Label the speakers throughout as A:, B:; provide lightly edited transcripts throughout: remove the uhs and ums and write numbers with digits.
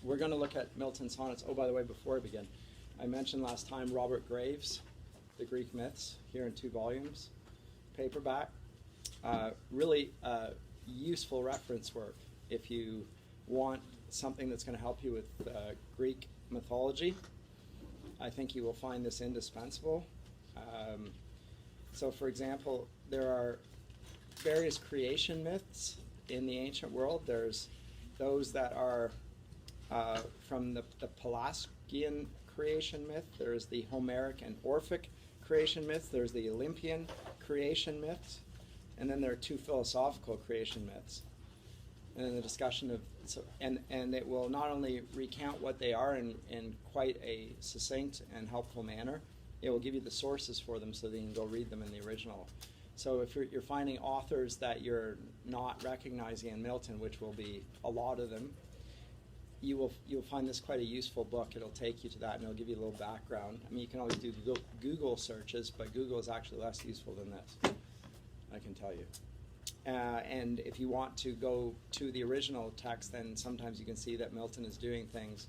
A: we're going to look at Milton's sonnets. Oh, by the way, before I begin, I mentioned last time Robert Graves, The Greek Myths, here in 2 volumes, paperback. Really useful reference work if you want something that's going to help you with Greek mythology. I think you will find this indispensable. So, for example, there are various creation myths in the ancient world. There's those that are from the Pelasgian creation myth. There's the Homeric and Orphic creation myth. There's the Olympian creation myths. And then there are 2 philosophical creation myths. And then the discussion of, and it will not only recount what they are in quite a succinct and helpful manner, it will give you the sources for them so that you can go read them in the original. So if you're finding authors that you're not recognizing in Milton, which will be a lot of them, you'll find this quite a useful book. It'll take you to that, and it'll give you a little background. I mean, you can always do Google searches, but Google is actually less useful than this, I can tell you. And if you want to go to the original text, then sometimes you can see that Milton is doing things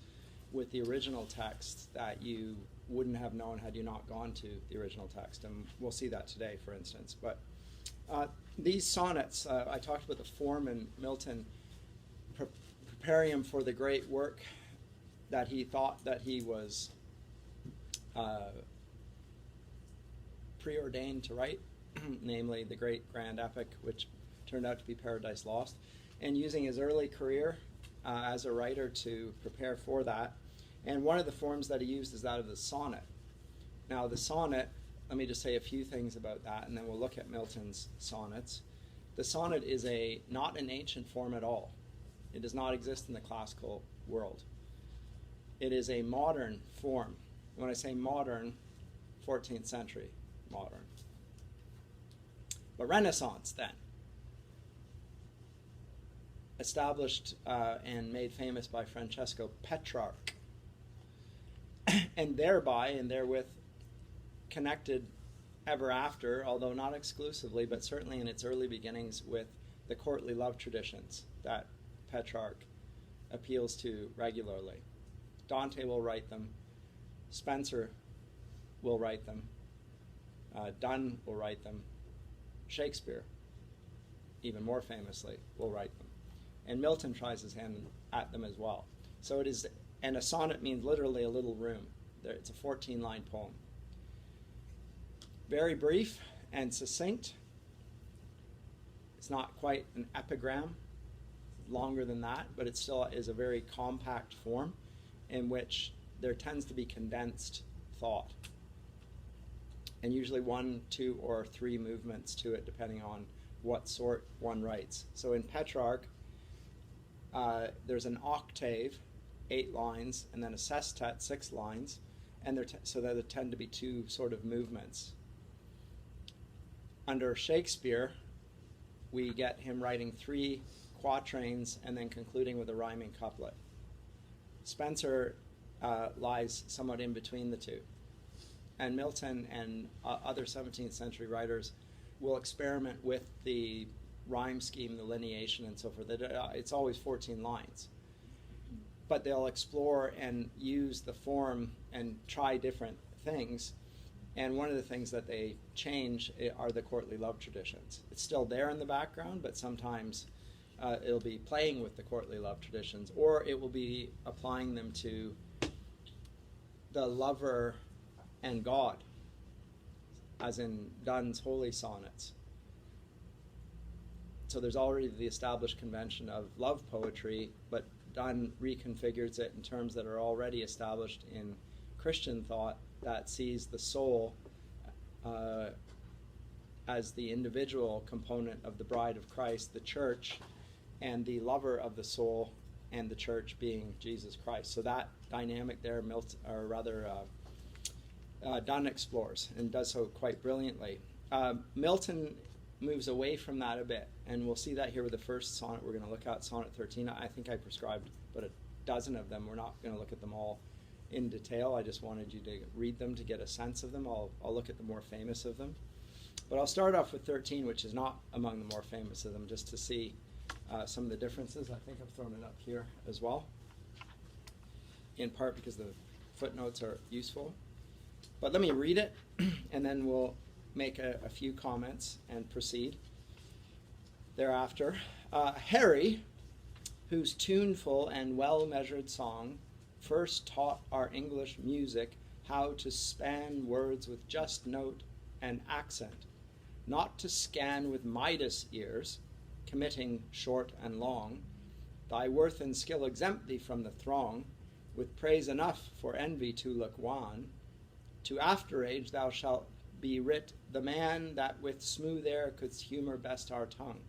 A: with the original text that you wouldn't have known had you not gone to the original text. And we'll see that today, for instance. But these sonnets, I talked about the form in Milton, preparing him for the great work that he thought that he was preordained to write, namely the great grand epic, which turned out to be Paradise Lost, and using his early career as a writer to prepare for that. And one of the forms that he used is that of the sonnet. Now, the sonnet, let me just say a few things about that, and then we'll look at Milton's sonnets. The sonnet is not an ancient form at all. It does not exist in the classical world. It is a modern form. When I say modern, 14th century modern. But Renaissance, then, established and made famous by Francesco Petrarch, and thereby and therewith connected ever after, although not exclusively, but certainly in its early beginnings, with the courtly love traditions that Petrarch appeals to regularly. Dante will write them, Spencer will write them, Donne will write them, Shakespeare, even more famously, will write them. And Milton tries his hand at them as well. So it is, and a sonnet means literally a little room. It's a 14-line poem. Very brief and succinct. It's not quite an epigram, longer than that, but it still is a very compact form in which there tends to be condensed thought. And usually 1, 2, or 3 movements to it, depending on what sort one writes. So in Petrarch, there's an octave, 8 lines, and then a sestet, 6 lines, and so there tend to be 2 sort of movements. Under Shakespeare, we get him writing 3 quatrains and then concluding with a rhyming couplet. Spencer lies somewhat in between the 2. And Milton and other 17th century writers will experiment with the rhyme scheme, the lineation, and so forth. It's always 14 lines. But they'll explore and use the form and try different things. And one of the things that they change are the courtly love traditions. It's still there in the background, but sometimes it'll be playing with the courtly love traditions, or it will be applying them to the lover and God, as in Donne's holy sonnets. So there's already the established convention of love poetry, but Donne reconfigures it in terms that are already established in Christian thought that sees the soul as the individual component of the bride of Christ, the church, and the lover of the soul and the church being Jesus Christ. So that dynamic there, Donne explores and does so quite brilliantly. Milton moves away from that a bit, and we'll see that here with the first sonnet we're going to look at, Sonnet 13. I think I prescribed about a dozen of them. We're not going to look at them all in detail. I just wanted you to read them to get a sense of them. I'll look at the more famous of them. But I'll start off with 13, which is not among the more famous of them, just to see some of the differences. I think I've thrown it up here as well. in part because the footnotes are useful. But let me read it, and then we'll make a few comments and proceed thereafter. Harry, whose tuneful and well-measured song first taught our English music how to span words with just note and accent, not to scan with Midas ears, committing short and long. Thy worth and skill exempt thee from the throng, with praise enough for envy to look wan. To after age thou shalt be writ the man that with smooth air couldst humour best our tongue.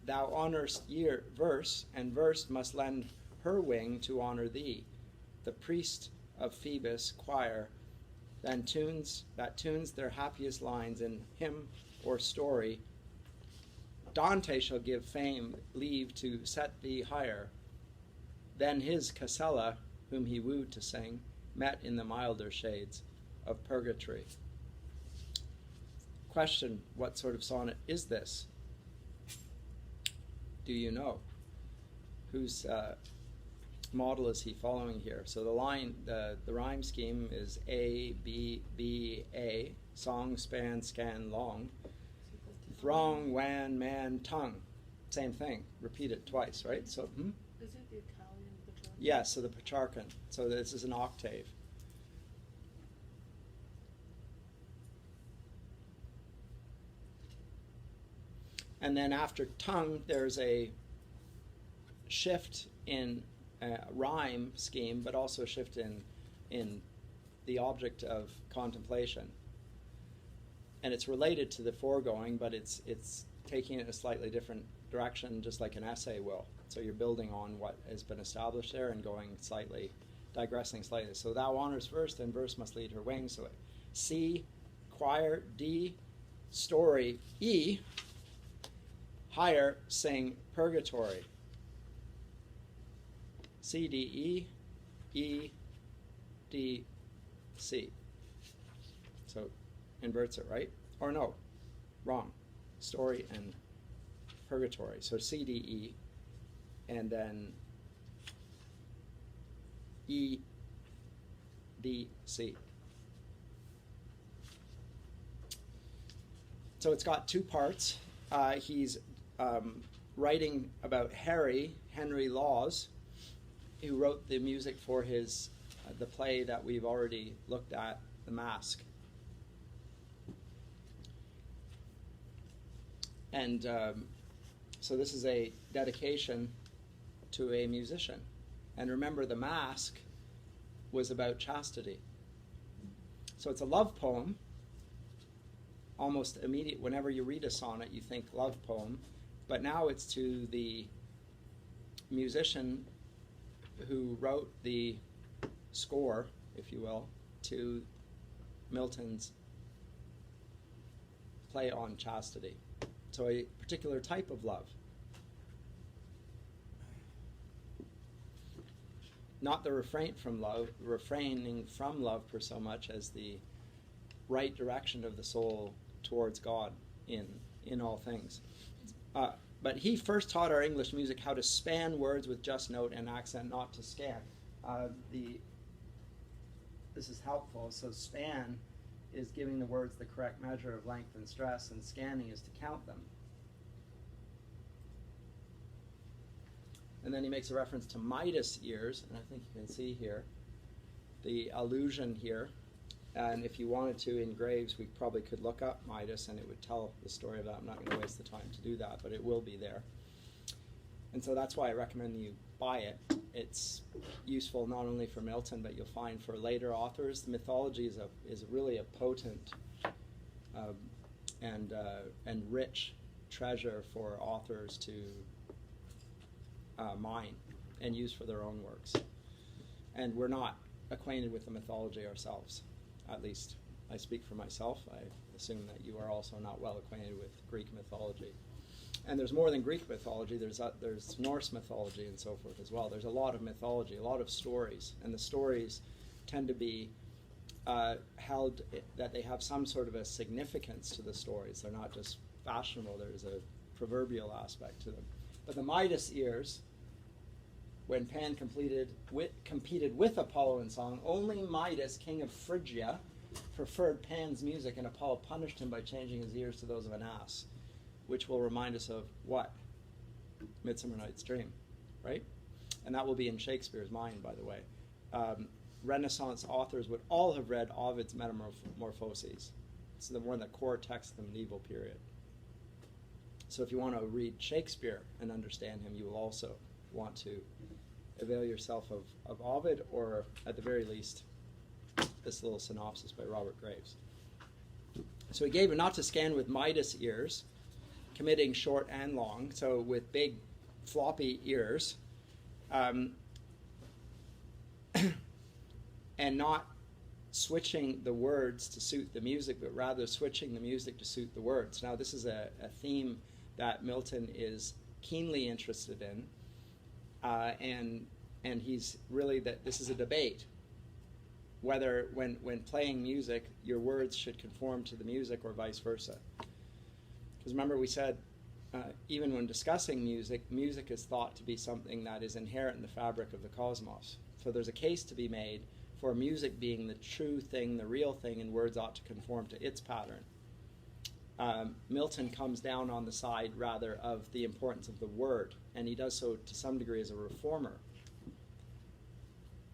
A: Thou honour'st verse, and verse must lend her wing to honour thee, the priest of Phoebus' choir, that tunes their happiest lines in hymn or story. Dante shall give fame leave to set thee higher than his Casella, whom he wooed to sing, met in the milder shades of purgatory. Question, what sort of sonnet is this? Do you know? Whose model is he following here? So the rhyme scheme is A, B, B, A, song, span, scan, long, throng, wan, man, tongue. Same thing. Repeat it twice, right? So,
B: Is it the Italian Petrarchan?
A: Yeah, so the Petrarchan. So this is an octave. And then after tongue, there's a shift in rhyme scheme, but also a shift in the object of contemplation. And it's related to the foregoing, but it's taking it in a slightly different direction, just like an essay will. So you're building on what has been established there and digressing slightly. So thou honors first, and verse must lead her wing. So C, choir, D, story, E, higher, sing purgatory. C, D, E, D, C. So inverts it, right? Or no, wrong. Story and purgatory. So C, D, E, and then E, D, C. So it's got two parts. He's writing about Henry Lawes, who wrote the music for his the play that we've already looked at, The Mask. And so this is a dedication to a musician. And remember, The Mask was about chastity. So it's a love poem. Almost immediate, whenever you read a sonnet, you think love poem. But now it's to the musician who wrote the score, if you will, to Milton's play on chastity. So a particular type of love. Not the refraining from love for so much as the right direction of the soul towards God in all things. But he first taught our English music how to span words with just note and accent, not to scan. This is helpful. So span is giving the words the correct measure of length and stress, and scanning is to count them. And then he makes a reference to Midas ears, and I think you can see here the allusion here. And if you wanted to, in Graves, we probably could look up Midas, and it would tell the story of that. I'm not going to waste the time to do that, but it will be there. And so that's why I recommend you buy it. It's useful not only for Milton, but you'll find for later authors. The mythology is really a potent and rich treasure for authors to mine and use for their own works. And we're not acquainted with the mythology ourselves. At least I speak for myself. I assume that you are also not well acquainted with Greek mythology. And there's more than Greek mythology. There's Norse mythology and so forth as well. There's a lot of mythology, a lot of stories. And the stories tend to be held that they have some sort of a significance to the stories. They're not just fashionable. There's a proverbial aspect to them. But the Midas ears when Pan competed with Apollo in song, only Midas, king of Phrygia, preferred Pan's music, and Apollo punished him by changing his ears to those of an ass, which will remind us of what? Midsummer Night's Dream, right? And that will be in Shakespeare's mind, by the way. Renaissance authors would all have read Ovid's Metamorphoses. It's one of the core texts of the medieval period. So if you want to read Shakespeare and understand him, you will also want to avail yourself of Ovid, or at the very least, this little synopsis by Robert Graves. So he gave it not to scan with Midas ears, committing short and long, so with big floppy ears, and not switching the words to suit the music, but rather switching the music to suit the words. Now, this is a theme that Milton is keenly interested in, and he's really that this is a debate whether when playing music your words should conform to the music or vice versa. Because remember we said even when discussing music, music is thought to be something that is inherent in the fabric of the cosmos. So there's a case to be made for music being the true thing, the real thing, and words ought to conform to its pattern. Milton comes down on the side, rather, of the importance of the word, and he does so to some degree as a reformer.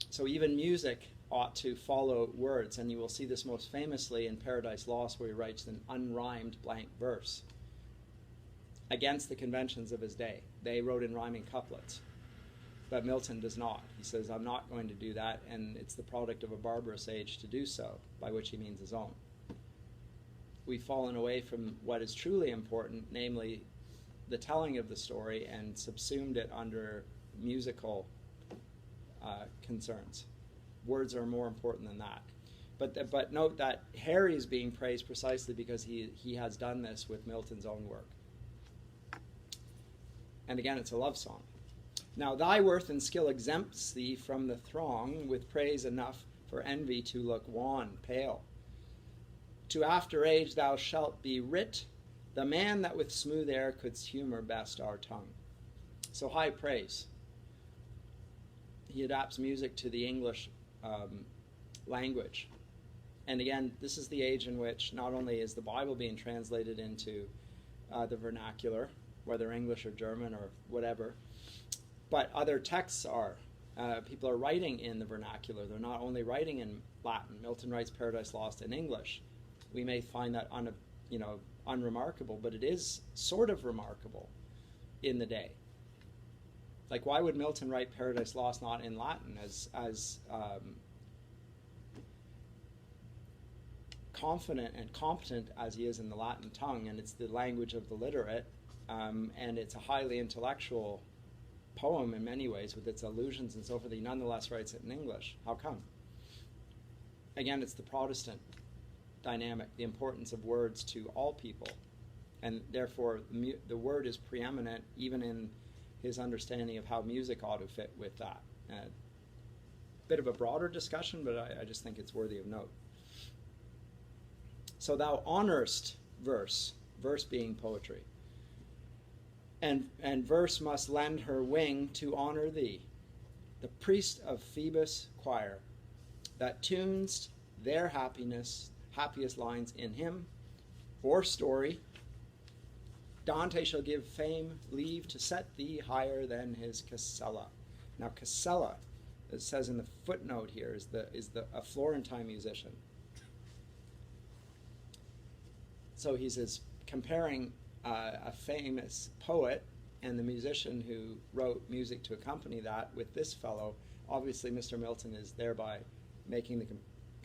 A: So even music ought to follow words, and you will see this most famously in Paradise Lost, where he writes an unrhymed blank verse against the conventions of his day. They wrote in rhyming couplets. But Milton does not. He says, I'm not going to do that, and it's the product of a barbarous age to do so, by which he means his own. We've fallen away from what is truly important, namely the telling of the story, and subsumed it under musical concerns. Words are more important than that. But note that Harry is being praised precisely because he has done this with Milton's own work. And again, it's a love song. Now thy worth and skill exempts thee from the throng, with praise enough for envy to look wan, pale. To after age thou shalt be writ, the man that with smooth air couldst humour best our tongue. So high praise. He adapts music to the English language. And again, this is the age in which not only is the Bible being translated into the vernacular, whether English or German or whatever, but other texts are. People are writing in the vernacular. They're not only writing in Latin. Milton writes Paradise Lost in English. We may find that unremarkable, but it is sort of remarkable in the day. Like, why would Milton write Paradise Lost not in Latin, as confident and competent as he is in the Latin tongue, and it's the language of the literate, and it's a highly intellectual poem in many ways with its allusions and so forth. He nonetheless writes it in English. How come? Again, it's the Protestant dynamic, the importance of words to all people, and therefore the word is preeminent even in his understanding of how music ought to fit with that. Bit of a broader discussion, but I just think it's worthy of note. So thou honorest verse being poetry, and verse must lend her wing to honor thee, the priest of Phoebus' choir, that tunes their happiest lines in hymn or story. Dante shall give fame leave to set thee higher than his Casella. Now Casella, it says in the footnote here, is a Florentine musician. So he's comparing a famous poet and the musician who wrote music to accompany that with this fellow. Obviously, Mr. Milton is thereby making the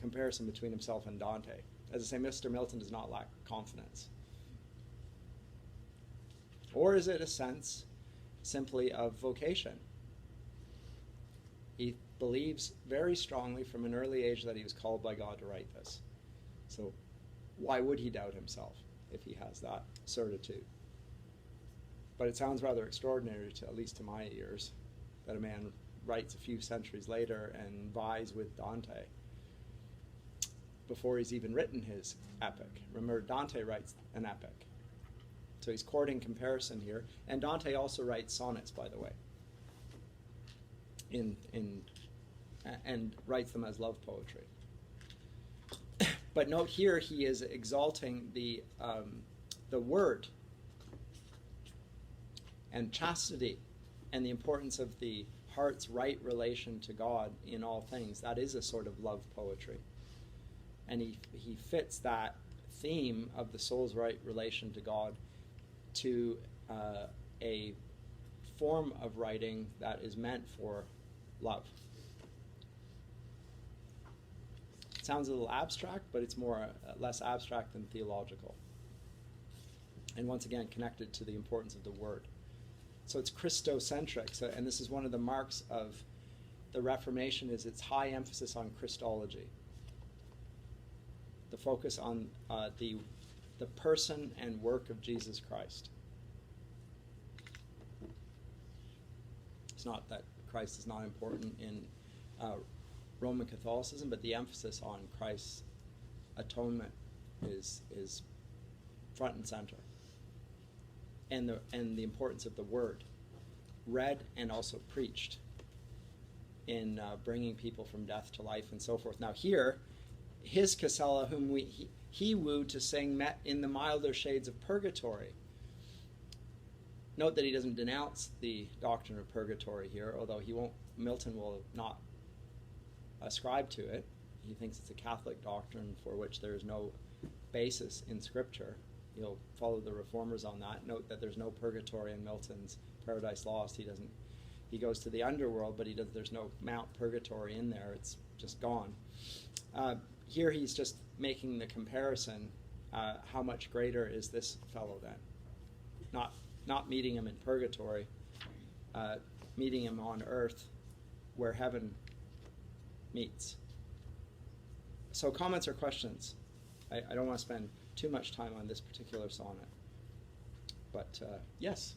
A: comparison between himself and Dante. As I say, Mr. Milton does not lack confidence. Or is it a sense simply of vocation? He believes very strongly from an early age that he was called by God to write this. So why would he doubt himself if he has that certitude? But it sounds rather extraordinary, at least to my ears, that a man writes a few centuries later and vies with Dante before he's even written his epic. Remember, Dante writes an epic. So he's courting comparison here. And Dante also writes sonnets, by the way. and writes them as love poetry. But note here, he is exalting the word and chastity and the importance of the heart's right relation to God in all things. That is a sort of love poetry. And he fits that theme of the soul's right relation to God to a form of writing that is meant for love. It sounds a little abstract, but it's more less abstract than theological. And once again, connected to the importance of the word. So it's Christocentric, and this is one of the marks of the Reformation, is its high emphasis on Christology. The focus on the person and work of Jesus Christ. It's not that Christ is not important in Roman Catholicism, but the emphasis on Christ's atonement is front and center. And the importance of the word, read and also preached, in bringing people from death to life and so forth. Now here, his Casella, whom he wooed to sing, met in the milder shades of purgatory. Note that he doesn't denounce the doctrine of purgatory here, although Milton will not ascribe to it. He thinks it's a Catholic doctrine for which there is no basis in Scripture. He'll follow the reformers on that. Note that there's no purgatory in Milton's Paradise Lost. He goes to the underworld, but there's no Mount Purgatory in there. It's just gone. Here he's just making the comparison. How much greater is this fellow then? Not meeting him in purgatory, meeting him on earth where heaven meets. So comments or questions? I don't want to spend too much time on this particular sonnet. But yes?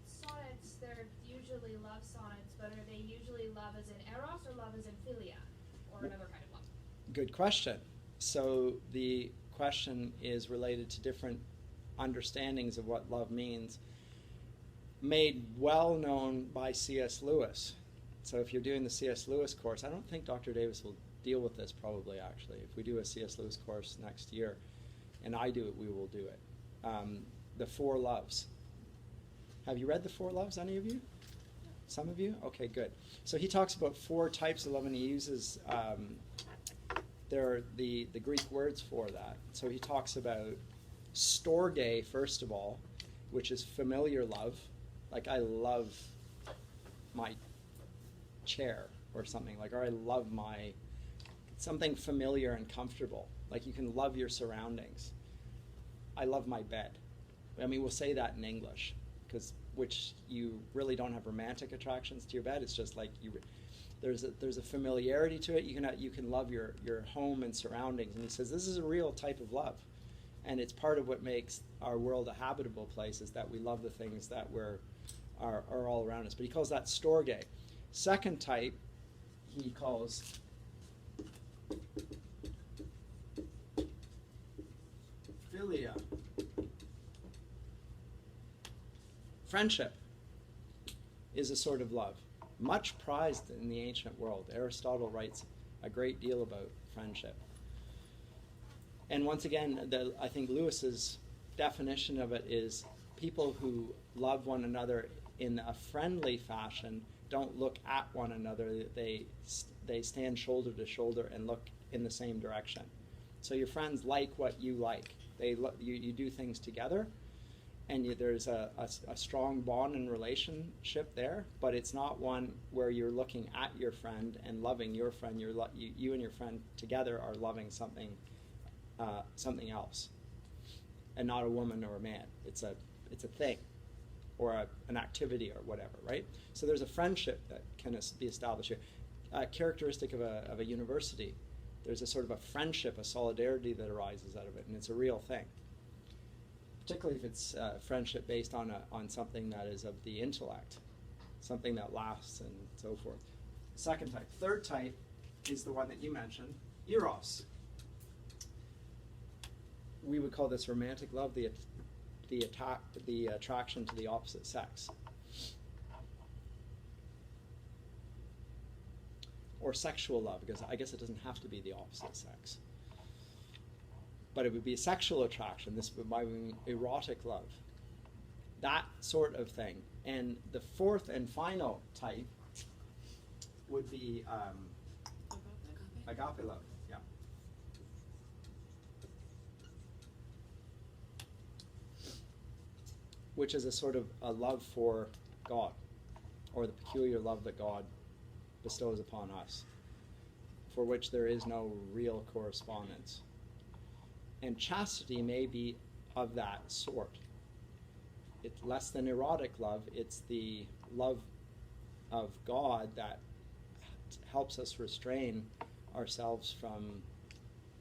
C: Sonnets, they're usually love sonnets, but are they usually love as in eros or love as in philia, or another kind of love?
A: Good question. So the question is related to different understandings of what love means, made well known by C.S. Lewis. So if you're doing the C.S. Lewis course, I don't think Dr. Davis will deal with this probably, actually. If we do a C.S. Lewis course next year, and I do it, we will do it. The Four Loves. Have you read The Four Loves, any of you? Some of you? Okay, good. So he talks about four types of love, and he uses there are the Greek words for that. So he talks about storge, first of all, which is familiar love. Like, I love my chair or something. Like, or I love something familiar and comfortable. Like, you can love your surroundings. I love my bed. I mean, we'll say that in English, which you really don't have romantic attractions to your bed. It's just like there's a familiarity to it. You can love your home and surroundings. And he says this is a real type of love, and it's part of what makes our world a habitable place, is that we love the things that are all around us. But he calls that storge. Second type, he calls philia. Friendship is a sort of love, much prized in the ancient world. Aristotle writes a great deal about friendship. And once again, I think Lewis's definition of it is people who love one another in a friendly fashion don't look at one another. They stand shoulder to shoulder and look in the same direction. So your friends like what you like. You do things together, and there's a strong bond and relationship there, but it's not one where you're looking at your friend and loving your friend. You and your friend together are loving something else, and not a woman or a man. It's a thing, or an activity or whatever, right? So there's a friendship that can be established here. Characteristic of a university, there's a sort of a friendship, a solidarity that arises out of it, and it's a real thing. Particularly if it's friendship based on something that is of the intellect, something that lasts and so forth. Second type. Third type is the one that you mentioned, eros. We would call this romantic love, the attraction to the opposite sex. or sexual love, because I guess it doesn't have to be the opposite sex. But it would be sexual attraction. This would be erotic love. That sort of thing. And the fourth and final type would be agape love. Yeah. Which is a sort of a love for God, or the peculiar love that God bestows upon us, for which there is no real correspondence. And chastity may be of that sort. It's less than erotic love. It's the love of God that helps us restrain ourselves from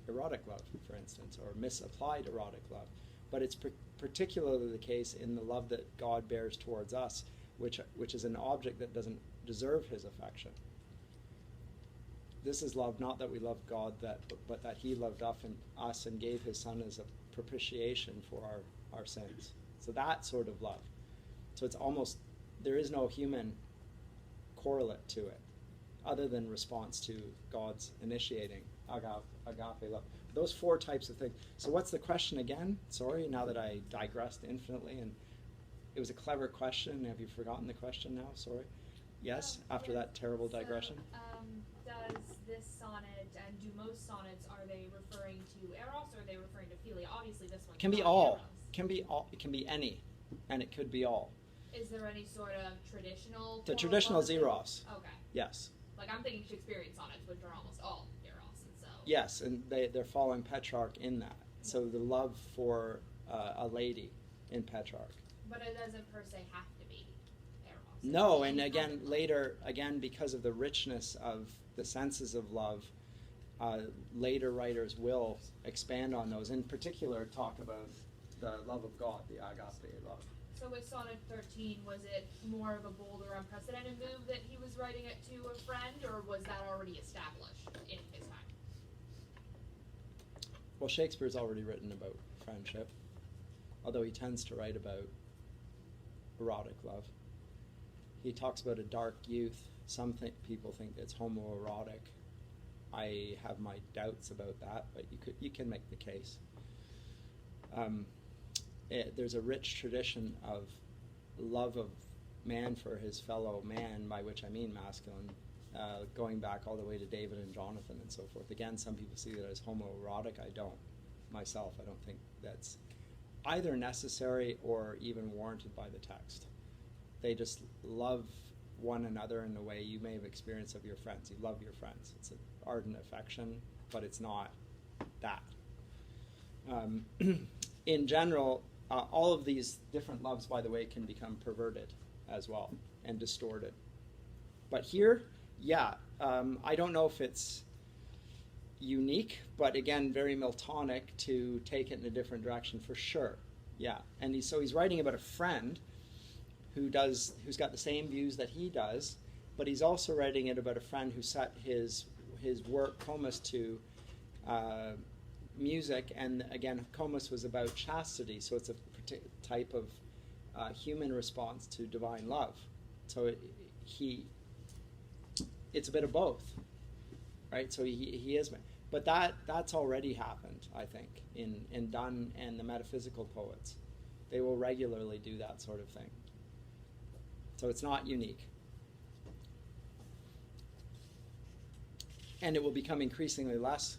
A: erotic love, for instance, or misapplied erotic love. But it's particularly the case in the love that God bears towards us, which is an object that doesn't deserve his affection. This is love, not that we love God, but that he loved us and gave his son as a propitiation for our sins. So that sort of love. So it's almost, there is no human correlate to it, other than response to God's initiating agape love. Those four types of things. So what's the question again? Sorry, now that I digressed infinitely, and it was a clever question. Have you forgotten the question now? Sorry. Yes, after that terrible digression.
C: Does this sonnet, and do most sonnets, are they referring to eros or are they referring to philia? Obviously this one
A: Can be all. Can be all. It can be any, and it could be all.
C: Is there any sort of traditional?
A: The traditional is eros.
C: Okay.
A: Yes.
C: Like I'm thinking Shakespearean sonnets, which are almost all eros, and so.
A: Yes, and they're following Petrarch in that. So the love for a lady in Petrarch.
C: But it doesn't per se have to be eros.
A: No, and again, later, because of the richness of the senses of love, later writers will expand on those. In particular, talk about the love of God, the agape love.
C: So with Sonnet 13, was it more of a bold or unprecedented move that he was writing it to a friend, or was that already established in his time?
A: Well, Shakespeare's already written about friendship, although he tends to write about erotic love. He talks about a dark youth. Some people think it's homoerotic. I have my doubts about that, but you can make the case. There's a rich tradition of love of man for his fellow man, by which I mean masculine, going back all the way to David and Jonathan and so forth. Again, some people see that as homoerotic. I don't. Myself, I don't think that's either necessary or even warranted by the text. They just love one another in the way you may have experienced of your friends. You love your friends. It's an ardent affection, but it's not that. In general, all of these different loves, by the way, can become perverted as well and distorted. But here, I don't know if it's unique, but again, very Miltonic to take it in a different direction for sure. Yeah, and he's writing about a friend who's got the same views that he does, but he's also writing it about a friend who set his work Comus to music, and again, Comus was about chastity, so it's a type of human response to divine love. So it's a bit of both, right? So he is, but that's already happened, I think, in Donne and the metaphysical poets. They will regularly do that sort of thing. So it's not unique. And it will become increasingly less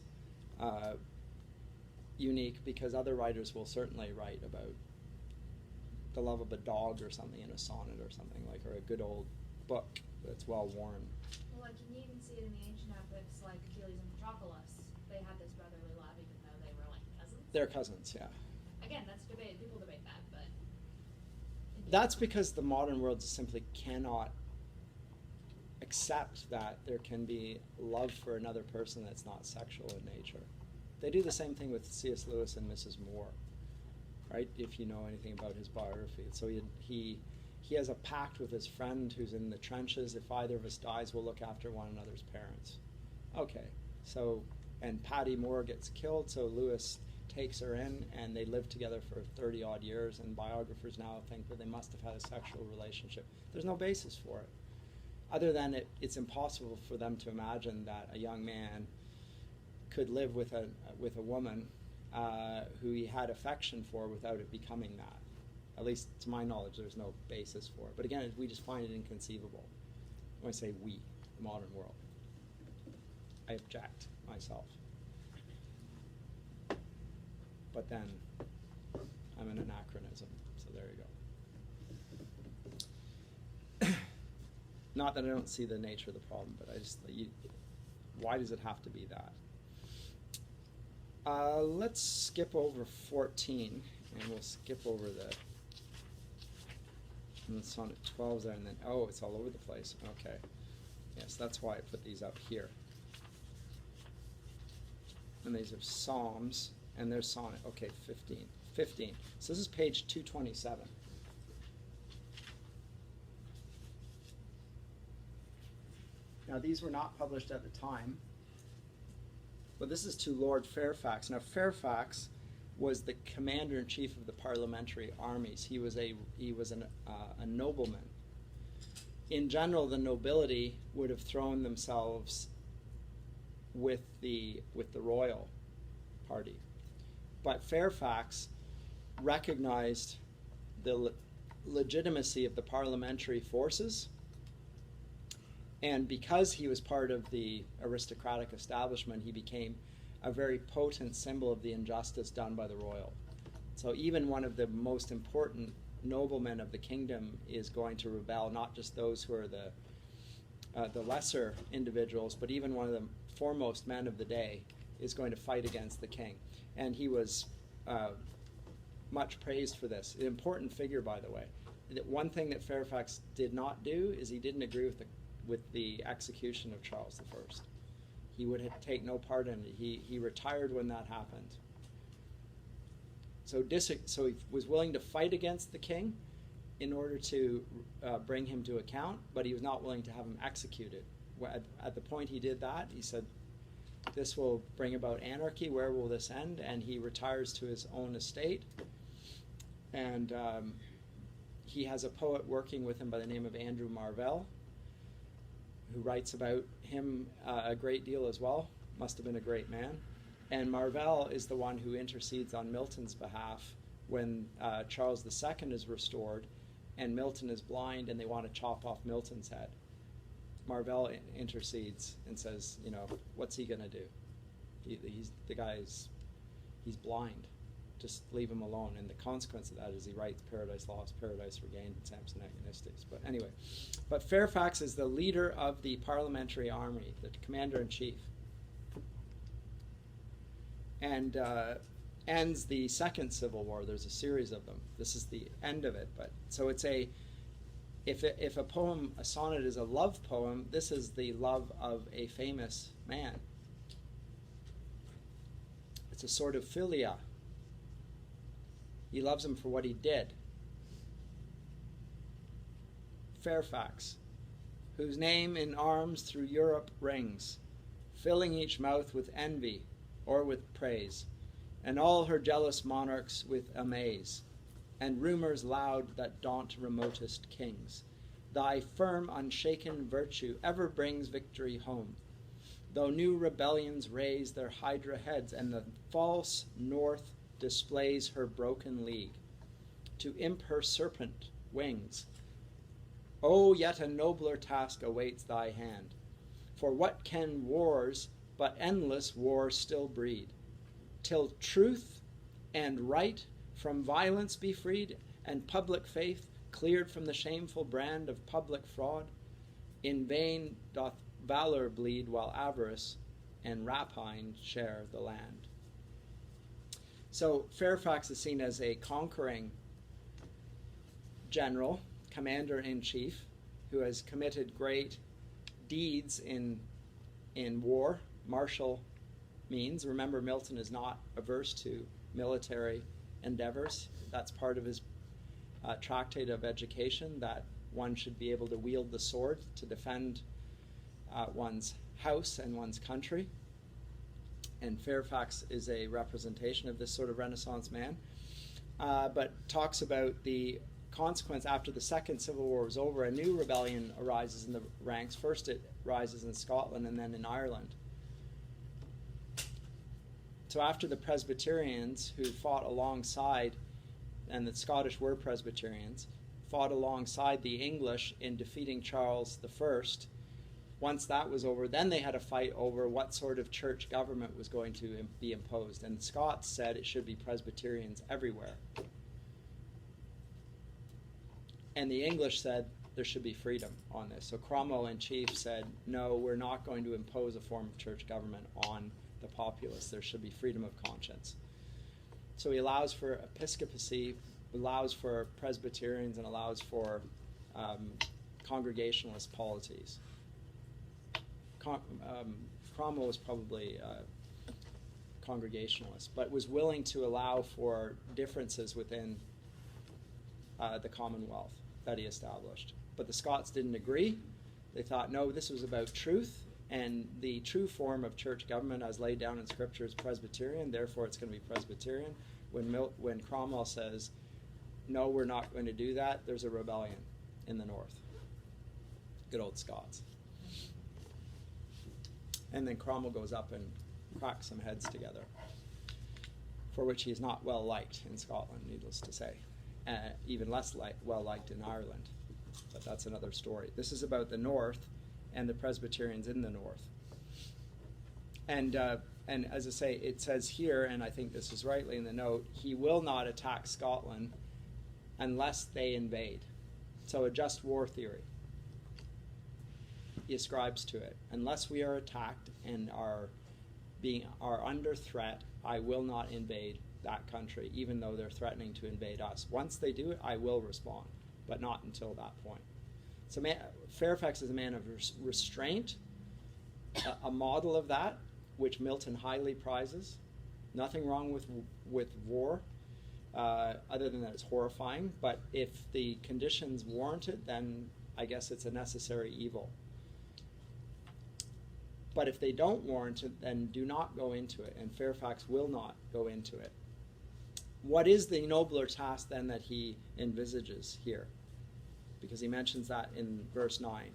A: unique, because other writers will certainly write about the love of a dog or something in a sonnet or something, like, or a good old book that's well worn.
C: Well, like, you can even see it in the ancient epics like Achilles and Patroclus. They had this brotherly love even though they were like cousins.
A: They're cousins, yeah.
C: Again, that's debate. People debate that, but...
A: That's because the modern world simply cannot accept that there can be love for another person that's not sexual in nature. They do the same thing with C.S. Lewis and Mrs. Moore, right? If you know anything about his biography. So he has a pact with his friend who's in the trenches. If either of us dies, we'll look after one another's parents. Okay, so, and Patty Moore gets killed, so Lewis takes her in, and they live together for 30-odd years, and biographers now think that they must have had a sexual relationship. There's no basis for it. other than it's impossible for them to imagine that a young man could live with a woman who he had affection for without it becoming that. At least to my knowledge, there's no basis for it. But again, we just find it inconceivable. When I say we, the modern world, I object myself. But then I'm an anachronism, so there you go. Not that I don't see the nature of the problem, but why does it have to be that? Let's skip over 14, and we'll skip over the Sonnet 12 there, and then, it's all over the place. Okay. Yes, that's why I put these up here. And these are Psalms, and there's Sonnet. Okay, 15. So this is page 227. Now, these were not published at the time, but this is to Lord Fairfax. Now, Fairfax was the commander-in-chief of the parliamentary armies. He was a nobleman. In general, the nobility would have thrown themselves with the royal party, but Fairfax recognized the legitimacy of the parliamentary forces, and because he was part of the aristocratic establishment, he became a very potent symbol of the injustice done by the royal. So even one of the most important noblemen of the kingdom is going to rebel, not just those who are the lesser individuals, but even one of the foremost men of the day is going to fight against the king. And he was much praised for this. An important figure, by the way. One thing that Fairfax did not do is he didn't agree with the execution of Charles I. He would take no part in it. He retired when that happened. So he was willing to fight against the king in order to bring him to account, but he was not willing to have him executed. At the point he did that, he said, this will bring about anarchy. Where will this end? And he retires to his own estate. And he has a poet working with him by the name of Andrew Marvell, who writes about him a great deal as well. Must have been a great man. And Marvell is the one who intercedes on Milton's behalf when Charles II is restored and Milton is blind and they want to chop off Milton's head. Marvell intercedes and says, what's he going to do? He's blind. Just leave him alone. And the consequence of that is he writes Paradise Lost, Paradise Regained, and Samson Agonistics. But anyway, Fairfax is the leader of the parliamentary army, the commander-in-chief, and ends the Second Civil War. There's a series of them. This is the end of it. But so it's if a sonnet is a love poem, this is the love of a famous man. It's a sort of philia. He loves him for what he did. Fairfax, whose name in arms through Europe rings, filling each mouth with envy or with praise, and all her jealous monarchs with amaze, and rumors loud that daunt remotest kings. Thy firm, unshaken virtue ever brings victory home, though new rebellions raise their hydra heads, and the false north displays her broken league, to imp her serpent wings. Oh, yet a nobler task awaits thy hand, for what can wars but endless war still breed, till truth and right from violence be freed, and public faith cleared from the shameful brand of public fraud? In vain doth valor bleed, while avarice and rapine share the land. So Fairfax is seen as a conquering general, commander-in-chief, who has committed great deeds in war, martial means. Remember, Milton is not averse to military endeavors. That's part of his tractate of education, that one should be able to wield the sword to defend one's house and one's country. And Fairfax is a representation of this sort of Renaissance man, but talks about the consequence, after the Second Civil War was over, a new rebellion arises in the ranks. First it rises in Scotland and then in Ireland. So after the Presbyterians, who fought alongside, and the Scottish were Presbyterians, fought alongside the English in defeating Charles I, once that was over, then they had a fight over what sort of church government was going to be imposed. And the Scots said it should be Presbyterians everywhere. And the English said there should be freedom on this. So Cromwell in chief said, no, we're not going to impose a form of church government on the populace. There should be freedom of conscience. So he allows for episcopacy, allows for Presbyterians, and allows for Congregationalist polities. Cromwell was probably Congregationalist, but was willing to allow for differences within the Commonwealth that he established. But the Scots didn't agree. They thought, no, this was about truth, and the true form of church government as laid down in Scripture is Presbyterian, therefore it's going to be Presbyterian. When Cromwell says, no, we're not going to do that, there's a rebellion in the north. Good old Scots. And then Cromwell goes up and cracks some heads together, for which he is not well liked in Scotland, needless to say. Even less well liked in Ireland. But that's another story. This is about the north and the Presbyterians in the north. And as I say, it says here, and I think this is rightly in the note, he will not attack Scotland unless they invade. So a just war theory. He ascribes to it. Unless we are attacked and are under threat, I will not invade that country, even though they're threatening to invade us. Once they do it, I will respond, but not until that point. So Fairfax is a man of restraint, a model of that, which Milton highly prizes. Nothing wrong with war, other than that it's horrifying. But if the conditions warrant it, then I guess it's a necessary evil. But if they don't warrant it, then do not go into it, and Fairfax will not go into it. What is the nobler task then that he envisages here? Because he mentions that in verse 9.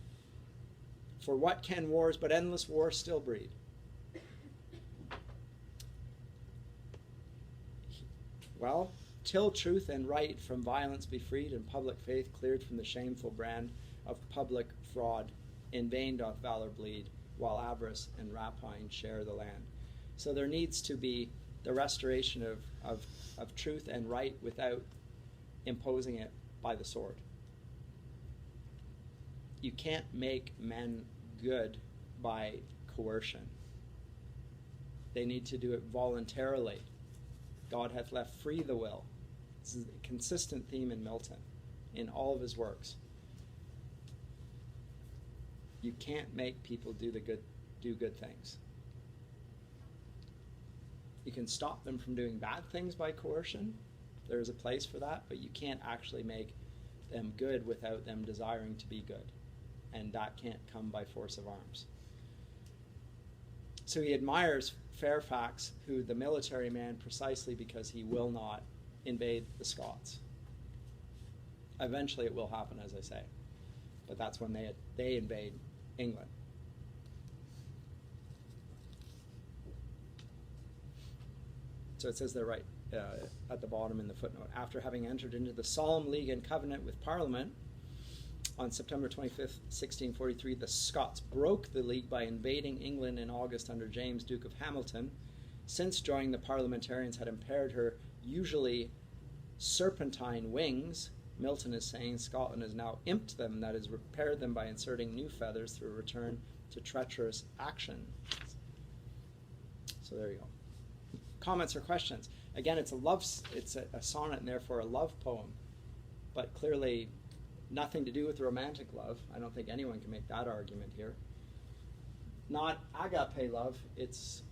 A: For what can wars but endless wars still breed? Well, till truth and right from violence be freed, and public faith cleared from the shameful brand of public fraud, in vain doth valor bleed, while avarice and rapine share the land. So there needs to be the restoration of truth and right without imposing it by the sword. You can't make men good by coercion. They need to do it voluntarily. God hath left free the will. This is a consistent theme in Milton, in all of his works. You can't make people do good things. You can stop them from doing bad things by coercion. There is a place for that, but you can't actually make them good without them desiring to be good. And that can't come by force of arms. So he admires Fairfax, who the military man, precisely because he will not invade the Scots. Eventually it will happen, as I say. But that's when they invade England. So it says there right at the bottom in the footnote, after having entered into the solemn league and covenant with Parliament on September 25th, 1643, the Scots broke the league by invading England in August under James, Duke of Hamilton. Since joining, the parliamentarians had impaired her usually serpentine wings. Milton is saying Scotland has now imped them, that is, repaired them by inserting new feathers through a return to treacherous action. So there you go. Comments or questions? Again, it's a sonnet and therefore a love poem, but clearly nothing to do with romantic love. I don't think anyone can make that argument here. Not agape love, it's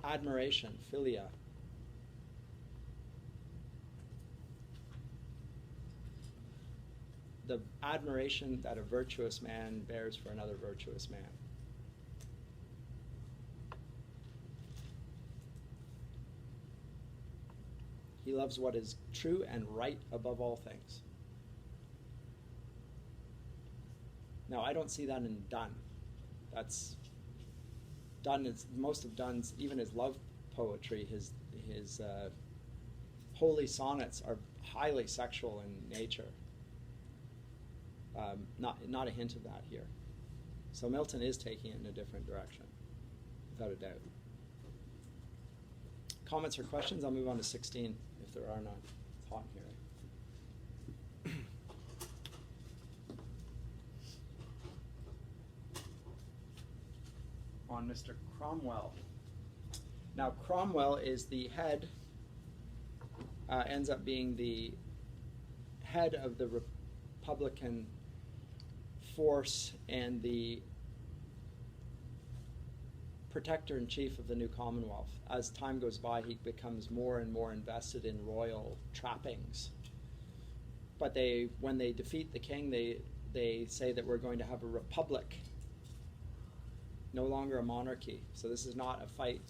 A: admiration, philia. The admiration that a virtuous man bears for another virtuous man. He loves what is true and right above all things. Now, I don't see that in Donne. Donne is, most of Donne's, even his love poetry, his holy sonnets are highly sexual in nature. Not a hint of that here. So Milton is taking it in a different direction, without a doubt. Comments or questions? I'll move on to 16 if there are none. It's hot in here. On Mr. Cromwell. Now Cromwell is the head, ends up being the head of the Republican force and the protector-in-chief of the new Commonwealth. As time goes by, he becomes more and more invested in royal trappings. But when they defeat the king, they say that we're going to have a republic, no longer a monarchy. So this is not a fight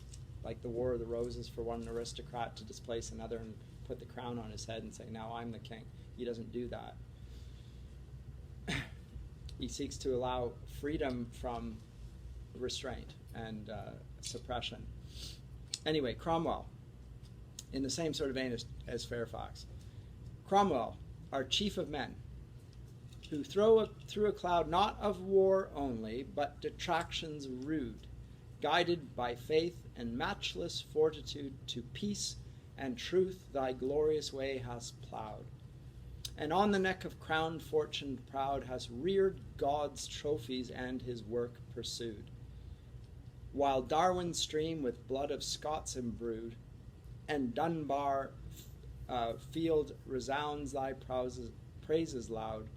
A: like the War of the Roses for one aristocrat to displace another and put the crown on his head and say, now I'm the king. He doesn't do that. He seeks to allow freedom from restraint and suppression. Anyway, Cromwell, in the same sort of vein as Fairfax. Cromwell, our chief of men, who through a cloud not of war only, but detractions rude, guided by faith and matchless fortitude, to peace and truth thy glorious way hast plowed. And on the neck of crowned fortune proud hast reared God's trophies and his work pursued. While Darwin's stream with blood of Scots imbrued, and Dunbar field resounds thy praises loud,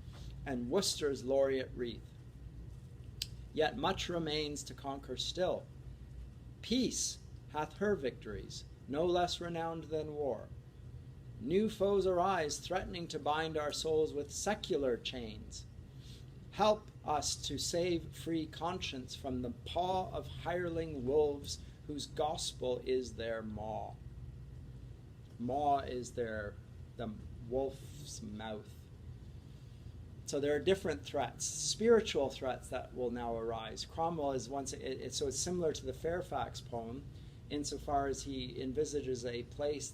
A: and Worcester's laureate wreath. Yet much remains to conquer still. Peace hath her victories, no less renowned than war. New foes arise, threatening to bind our souls with secular chains. Help us to save free conscience from the paw of hireling wolves, whose gospel is their maw. Maw is the wolf's mouth. So there are different threats, spiritual threats that will now arise. Cromwell is so it's similar to the Fairfax poem, insofar as he envisages a place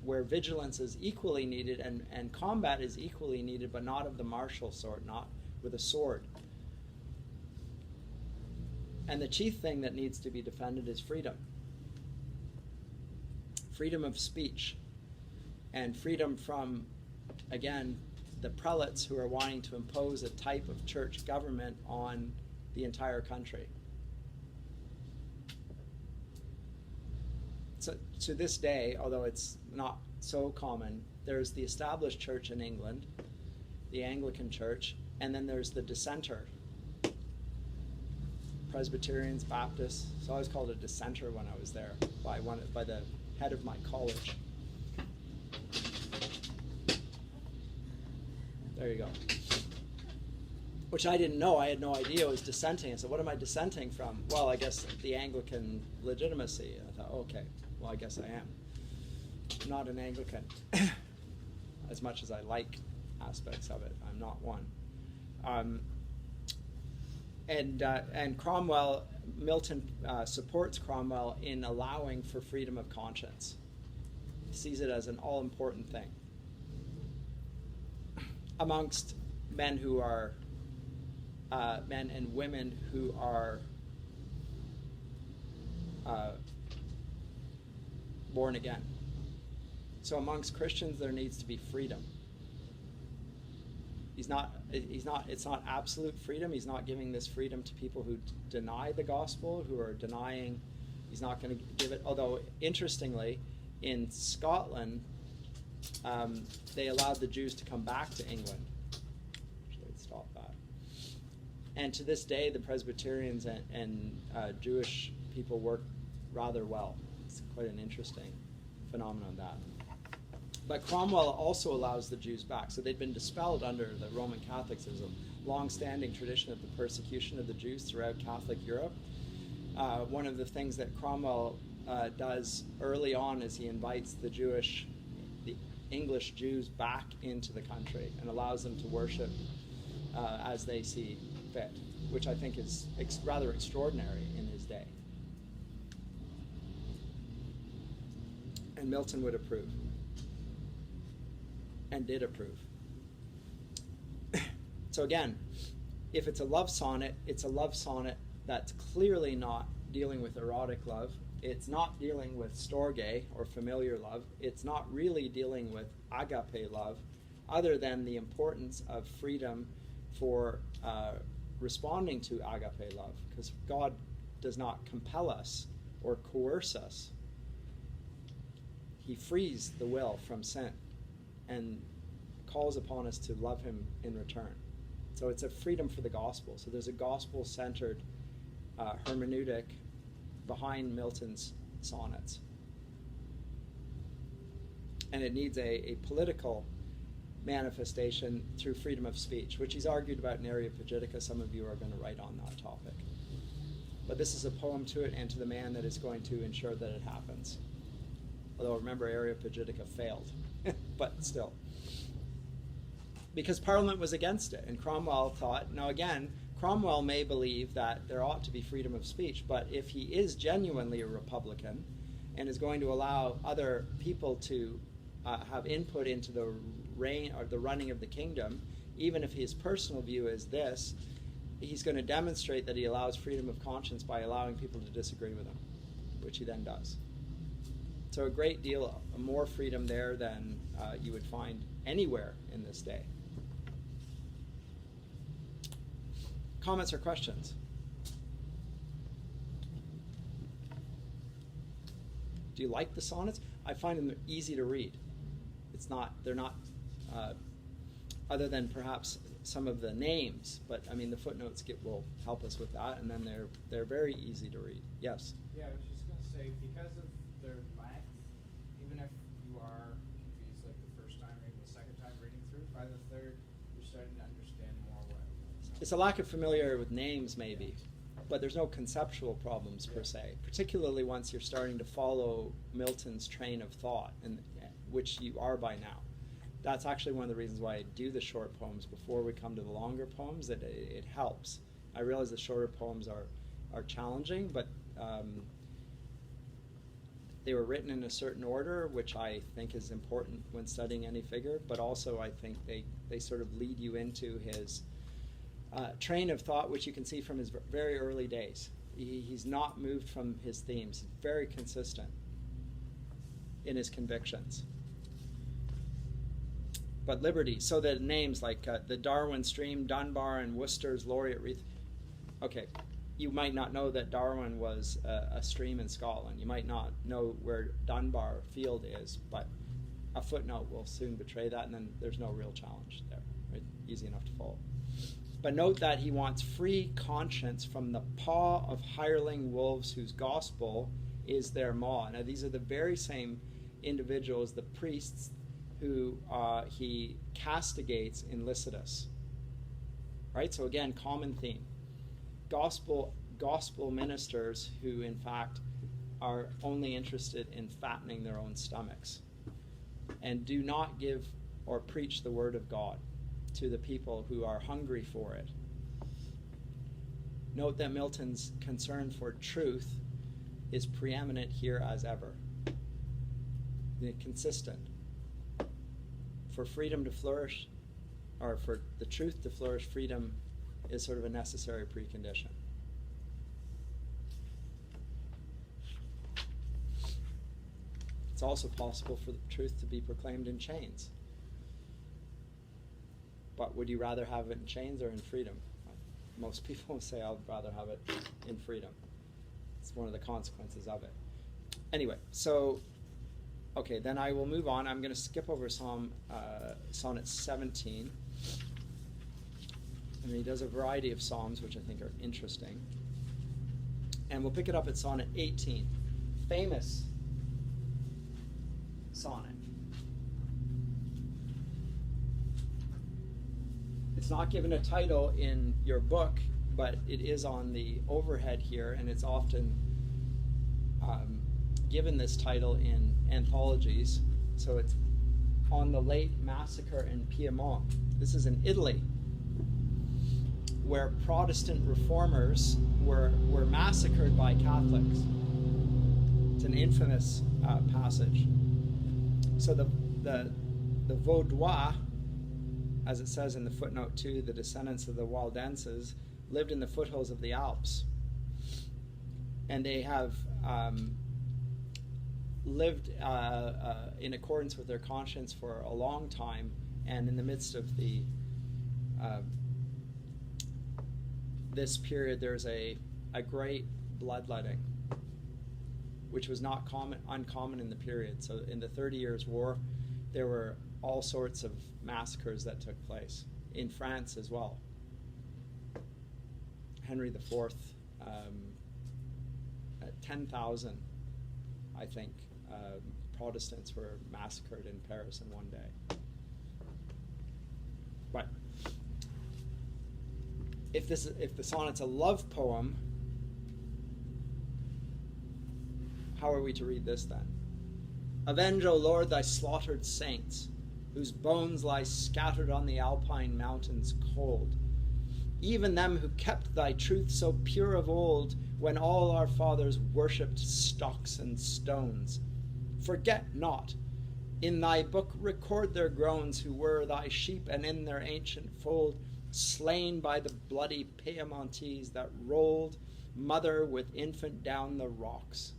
A: where vigilance is equally needed and combat is equally needed, but not of the martial sort, not with a sword. And the chief thing that needs to be defended is freedom. Freedom of speech, and freedom from, again, the prelates who are wanting to impose a type of church government on the entire country. So to this day, although it's not so common, there's the established church in England, the Anglican church, and then there's the dissenter. Presbyterians, Baptists. So I was called a dissenter when I was there by the head of my college. There you go. Which I didn't know. I had no idea I was dissenting. I said, what am I dissenting from? Well, I guess the Anglican legitimacy. And I thought, okay, well, I guess I am. I'm not an Anglican. As much as I like aspects of it, I'm not one. And Cromwell, Milton supports Cromwell in allowing for freedom of conscience. He sees it as an all-important thing. Amongst men who are, men and women who are born again. So amongst Christians, there needs to be freedom. It's not absolute freedom. He's not giving this freedom to people who deny the gospel, who are denying. He's not going to give it. Although, interestingly, in Scotland, they allowed the Jews to come back to England. Actually, let's stop that. And to this day, the Presbyterians and Jewish people work rather well. It's quite an interesting phenomenon, that. But Cromwell also allows the Jews back. So they'd been dispelled under the Roman Catholics. There's a long-standing tradition of the persecution of the Jews throughout Catholic Europe. One of the things that Cromwell does early on is he invites the English Jews back into the country and allows them to worship as they see fit, which I think is rather extraordinary in his day. And Milton would approve, and did approve. So again, if it's a love sonnet, it's a love sonnet that's clearly not dealing with erotic love. It's not dealing with storge or familiar love. It's not really dealing with agape love, other than the importance of freedom for responding to agape love, because God does not compel us or coerce us. He frees the will from sin and calls upon us to love him in return. So it's a freedom for the gospel. So there's a gospel-centered hermeneutic behind Milton's sonnets. And it needs a political manifestation through freedom of speech, which he's argued about in Areopagitica. Some of you are going to write on that topic. But this is a poem to it and to the man that is going to ensure that it happens. Although remember, Areopagitica failed, but still. Because Parliament was against it, and Cromwell thought, now again, Cromwell may believe that there ought to be freedom of speech, but if he is genuinely a Republican and is going to allow other people to have input into the reign or the running of the kingdom, even if his personal view is this, he's going to demonstrate that he allows freedom of conscience by allowing people to disagree with him, which he then does. So a great deal more freedom there than you would find anywhere in this day. Comments or questions? Do you like the sonnets? I find them easy to read. They're not, other than perhaps some of the names, but I mean the footnotes will help us with that, and then they're very easy to read. Yes?
D: Yeah, I was just going to say, because of their length, even if you are confused like the first time or even the second time reading through, by the third, you're starting to understand more what.
A: It's a lack of familiarity with names, maybe, but there's no conceptual problems per se, particularly once you're starting to follow Milton's train of thought, and which you are by now. That's actually one of the reasons why I do the short poems before we come to the longer poems, that it helps. I realize the shorter poems are challenging, but they were written in a certain order, which I think is important when studying any figure, but also I think they sort of lead you into his train of thought, which you can see from his very early days. He's not moved from his themes. He's very consistent in his convictions. But liberty, so the names like the Darwin stream, Dunbar, and Worcester's laureate wreath. Okay, you might not know that Darwin was a stream in Scotland. You might not know where Dunbar Field is, but a footnote will soon betray that, and then there's no real challenge there. Right? Easy enough to follow. But note that he wants free conscience from the paw of hireling wolves whose gospel is their maw. Now, these are the very same individuals, the priests, who he castigates in Lycidas. Right? So again, common theme. Gospel ministers who, in fact, are only interested in fattening their own stomachs and do not give or preach the word of God to the people who are hungry for it. Note that Milton's concern for truth is preeminent here as ever. Consistent. For freedom to flourish, or for the truth to flourish, freedom is sort of a necessary precondition. It's also possible for the truth to be proclaimed in chains. But would you rather have it in chains or in freedom? Most people will say, I'd rather have it in freedom. It's one of the consequences of it. Anyway, so, okay, then I will move on. I'm going to skip over Sonnet 17. And he does a variety of psalms, which I think are interesting. And we'll pick it up at Sonnet 18. Famous sonnet. It's not given a title in your book, but it is on the overhead here, and it's often given this title in anthologies. So it's on the late massacre in Piedmont. This is in Italy, where Protestant reformers were massacred by Catholics. It's an infamous passage. So the Vaudois, as it says in the footnote 2, the descendants of the Waldenses, lived in the foothills of the Alps. And they have lived in accordance with their conscience for a long time, and in the midst of the this period, there's a great bloodletting, which was not uncommon in the period. So in the 30 Years' War, there were all sorts of massacres that took place in France as well. Henry IV, 10,000, I think, Protestants were massacred in Paris in one day. But if the sonnet's a love poem, how are we to read this then? Avenge, O Lord, thy slaughtered saints, whose bones lie scattered on the Alpine mountains cold. Even them who kept thy truth so pure of old, when all our fathers worshipped stocks and stones. Forget not, in thy book record their groans, who were thy sheep and in their ancient fold, slain by the bloody Piemontese that rolled mother with infant down the rocks.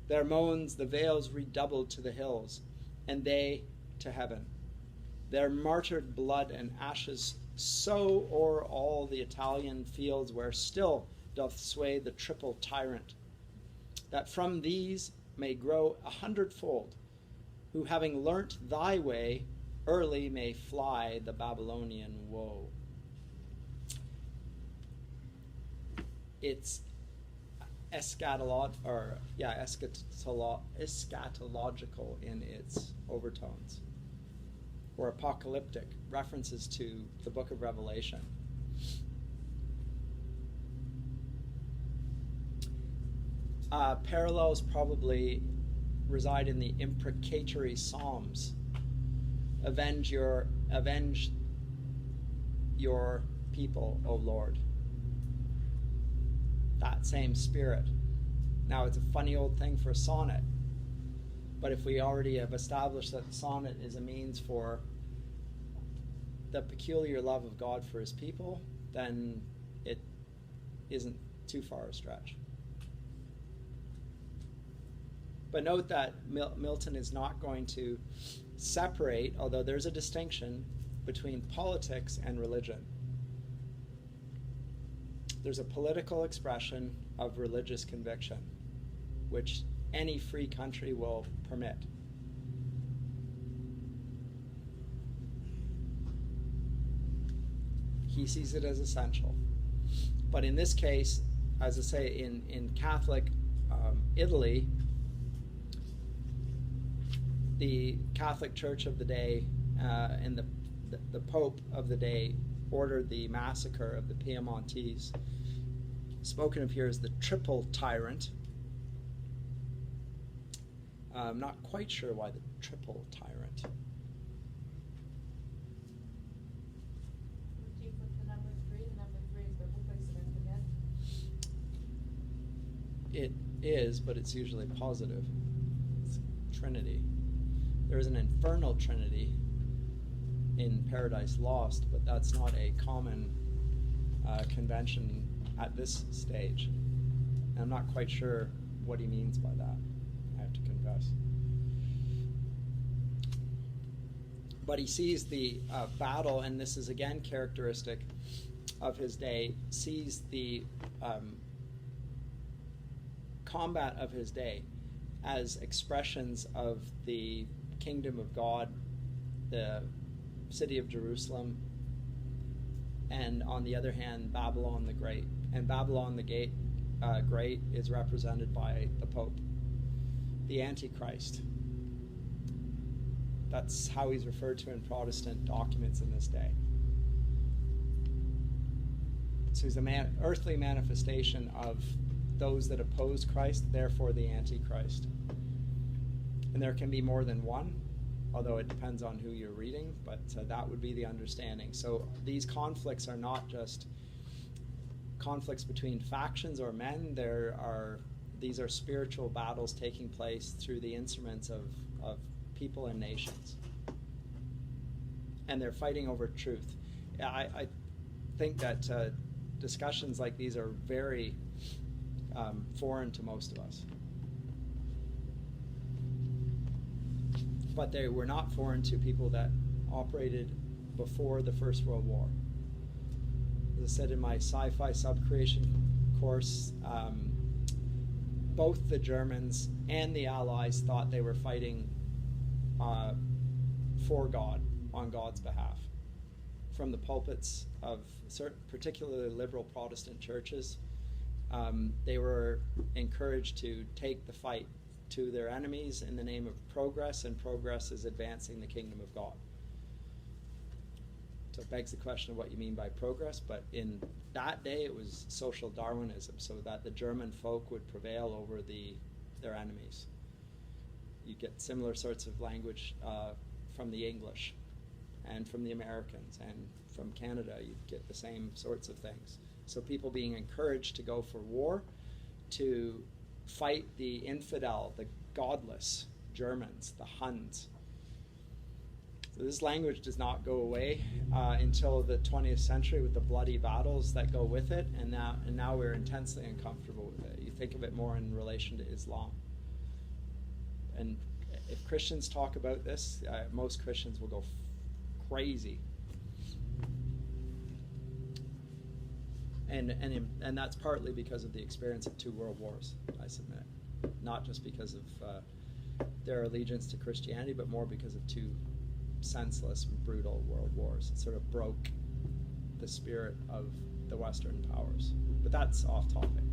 A: Their moans the vales redoubled to the hills, and they to heaven. Their martyred blood and ashes sow o'er all the Italian fields, where still doth sway the triple tyrant, that from these may grow 100-fold, who having learnt thy way, early may fly the Babylonian woe. It's eschatological in its overtones, or apocalyptic, references to the book of Revelation. Parallels probably reside in the imprecatory psalms. Avenge your people, O Lord. That same spirit. Now, it's a funny old thing for a sonnet, but if we already have established that the sonnet is a means for the peculiar love of God for his people, then it isn't too far a stretch. But note that Milton is not going to separate, although there's a distinction between politics and religion. There's a political expression of religious conviction, which any free country will permit. He sees it as essential. But in this case, as I say, in Catholic Italy, the Catholic Church of the day and the Pope of the day ordered the massacre of the Piemontese. Spoken of here as the Triple Tyrant. I'm not quite sure why the Triple Tyrant.
B: Would you put the number 3? The number 3 is biblical, so don't forget.
A: It is, but it's usually positive. It's Trinity. There is an infernal Trinity in Paradise Lost, but that's not a common convention at this stage. And I'm not quite sure what he means by that, I have to confess. But he sees the battle, and this is again characteristic of his day, sees the combat of his day as expressions of the kingdom of God, the city of Jerusalem, and on the other hand, Babylon the Great. And Babylon the Great is represented by the Pope, the Antichrist. That's how he's referred to in Protestant documents in this day. So he's an earthly manifestation of those that oppose Christ, therefore the Antichrist. And there can be more than one, although it depends on who you're reading, but that would be the understanding. So these conflicts are not just conflicts between factions or men. These are spiritual battles taking place through the instruments of people and nations. And they're fighting over truth. I think that discussions like these are very foreign to most of us. But they were not foreign to people that operated before the First World War. As I said in my sci-fi subcreation course, both the Germans and the Allies thought they were fighting for God, on God's behalf. From the pulpits of certain, particularly liberal Protestant churches, they were encouraged to take the fight to their enemies in the name of progress, and progress is advancing the kingdom of God. So it begs the question of what you mean by progress, but in that day it was social Darwinism, so that the German folk would prevail over their enemies. You get similar sorts of language from the English and from the Americans, and from Canada you get the same sorts of things. So people being encouraged to go for war, to fight the infidel, the godless Germans, the Huns. So this language does not go away until the 20th century with the bloody battles that go with it, and now we're intensely uncomfortable with it. You think of it more in relation to Islam. And if Christians talk about this, most Christians will go crazy. And that's partly because of the experience of 2 world wars, I submit. Not just because of their allegiance to Christianity, but more because of 2 senseless, brutal world wars. It sort of broke the spirit of the Western powers. But that's off topic.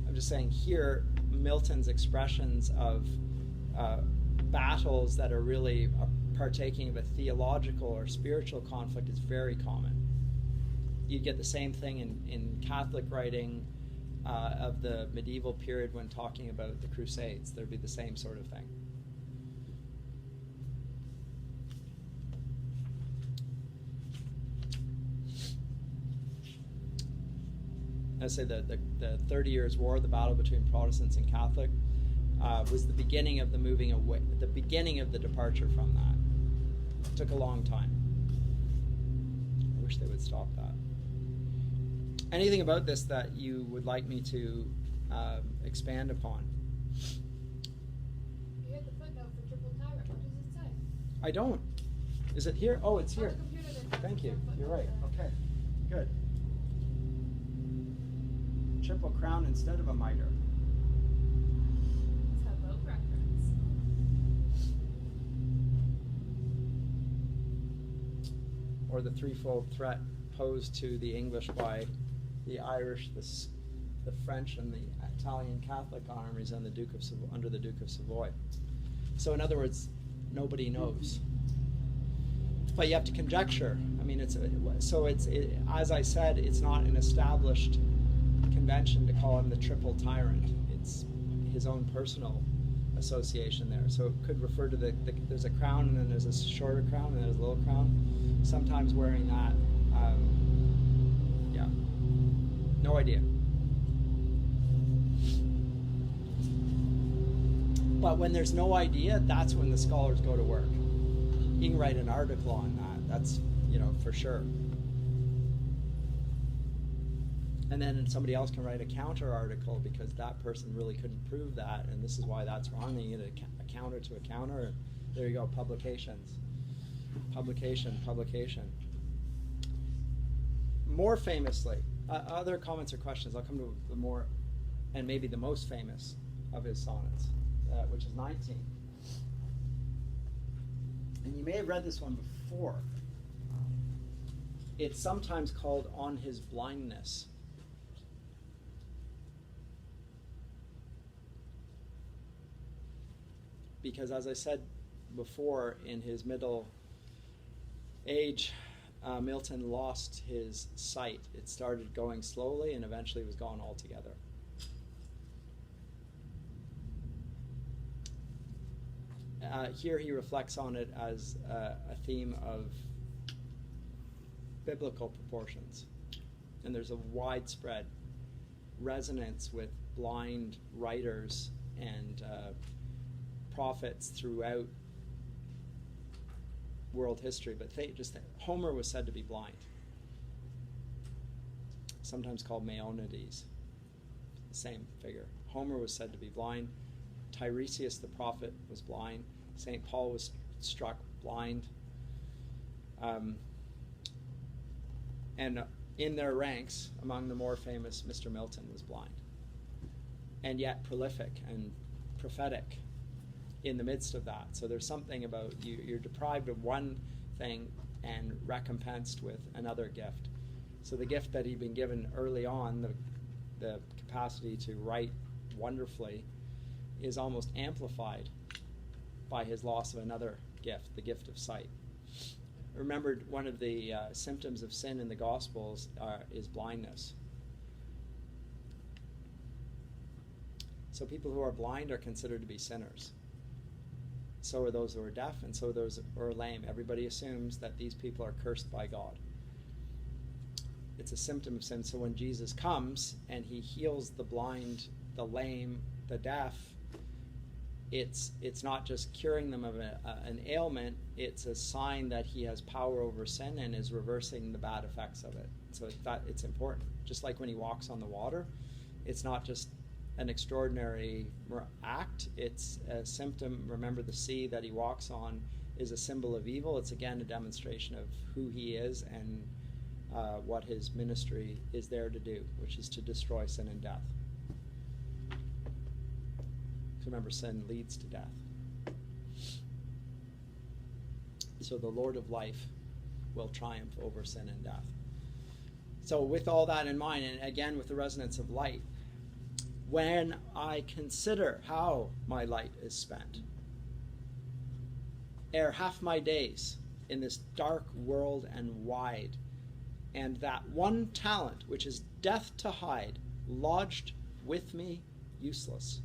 A: I'm just saying here, Milton's expressions of battles that are really partaking of a theological or spiritual conflict is very common. You get the same thing in Catholic writing of the medieval period when talking about the Crusades. There'd be the same sort of thing. I say the 30 Years' War, the battle between Protestants and Catholic, was the beginning of the moving away, the beginning of the departure from that. It took a long time. I wish they would stop that. Anything about this that you would like me to expand upon?
B: You had the footnote for Triple Tyrant. What does it say?
A: I don't. Is it here? Oh, it's
B: On
A: here.
B: the computer there.
A: Thank you.
B: There's a
A: You're right.
B: footnote there.
A: Okay. Good. Triple crown instead of a mitre.
C: It's a boat reference.
A: Or the threefold threat posed to the English by the Irish, the French, and the Italian Catholic armies under the Duke of Savoy. So in other words, nobody knows. But you have to conjecture. I mean, it's as I said, it's not an established convention to call him the Triple Tyrant. It's his own personal association there. So it could refer to there's a crown, and then there's a shorter crown, and there's a little crown. Sometimes wearing that. Yeah. No idea. But when there's no idea, that's when the scholars go to work. You can write an article on that. That's, for sure. And then somebody else can write a counter article because that person really couldn't prove that, and this is why that's wrong. Then you get a counter to a counter, and there you go, publications. Publication. More famously, other comments or questions, I'll come to the more, and maybe the most famous of his sonnets, which is 19. And you may have read this one before. It's sometimes called On His Blindness. Because as I said before, in his middle age, Milton lost his sight. It started going slowly and eventually was gone altogether. here he reflects on it as a theme of biblical proportions. And there's a widespread resonance with blind writers and prophets throughout world history. But Homer was said to be blind, sometimes called Maimonides, same figure. Homer was said to be blind. Tiresias the prophet was blind. St. Paul was struck blind. And in their ranks, among the more famous, Mr. Milton was blind. And yet prolific and prophetic in the midst of that. So there's something about you're deprived of one thing and recompensed with another gift. So the gift that he'd been given early on, the capacity to write wonderfully, is almost amplified by his loss of another gift, the gift of sight. Remember, one of the symptoms of sin in the Gospels is blindness. So people who are blind are considered to be sinners. So are those who are deaf, and so are those who are lame. Everybody assumes that these people are cursed by God. It's a symptom of sin. So when Jesus comes and he heals the blind, the lame, the deaf, it's not just curing them of an ailment, it's a sign that he has power over sin and is reversing the bad effects of it. So it's important. Just like when he walks on the water, it's not just an extraordinary act, it's a symptom. Remember, the sea that he walks on is a symbol of evil. It's again a demonstration of who he is and what his ministry is there to do, which is to destroy sin and death. Remember, sin leads to death. So the Lord of life will triumph over sin and death. So with all that in mind, and again with the resonance of light, when I consider how my light is spent, ere half my days in this dark world and wide, and that one talent which is death to hide, lodged with me useless,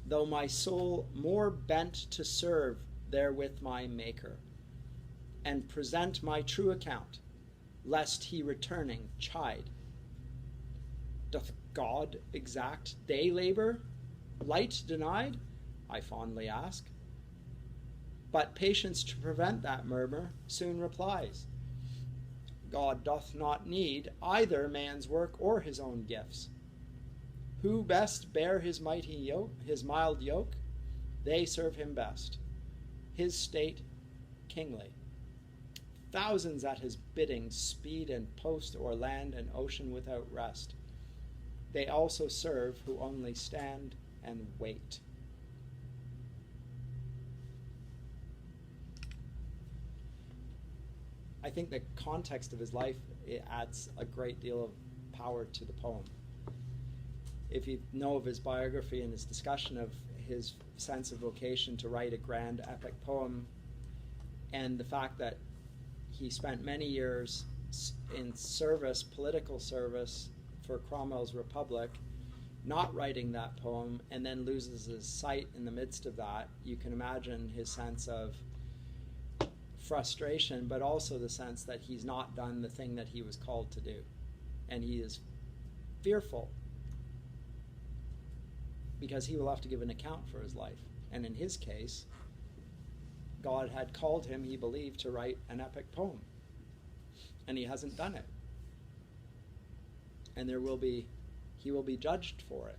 A: though my soul more bent to serve therewith my Maker, and present my true account, lest he returning chide. Doth God exact day labor, light denied? I fondly ask. But patience to prevent that murmur soon replies, God doth not need either man's work or his own gifts. Who best bear his mighty yoke, his mild yoke? They serve him best. His state kingly. Thousands at his bidding speed and post o'er land and ocean without rest. They also serve who only stand and wait. I think the context of his life, it adds a great deal of power to the poem. If you know of his biography and his discussion of his sense of vocation to write a grand epic poem, and the fact that he spent many years in service, political service, for Cromwell's Republic, not writing that poem, and then loses his sight in the midst of that, you can imagine his sense of frustration, but also the sense that he's not done the thing that he was called to do. And he is fearful because he will have to give an account for his life. And in his case, God had called him, he believed, to write an epic poem. And he hasn't done it. And he will be judged for it.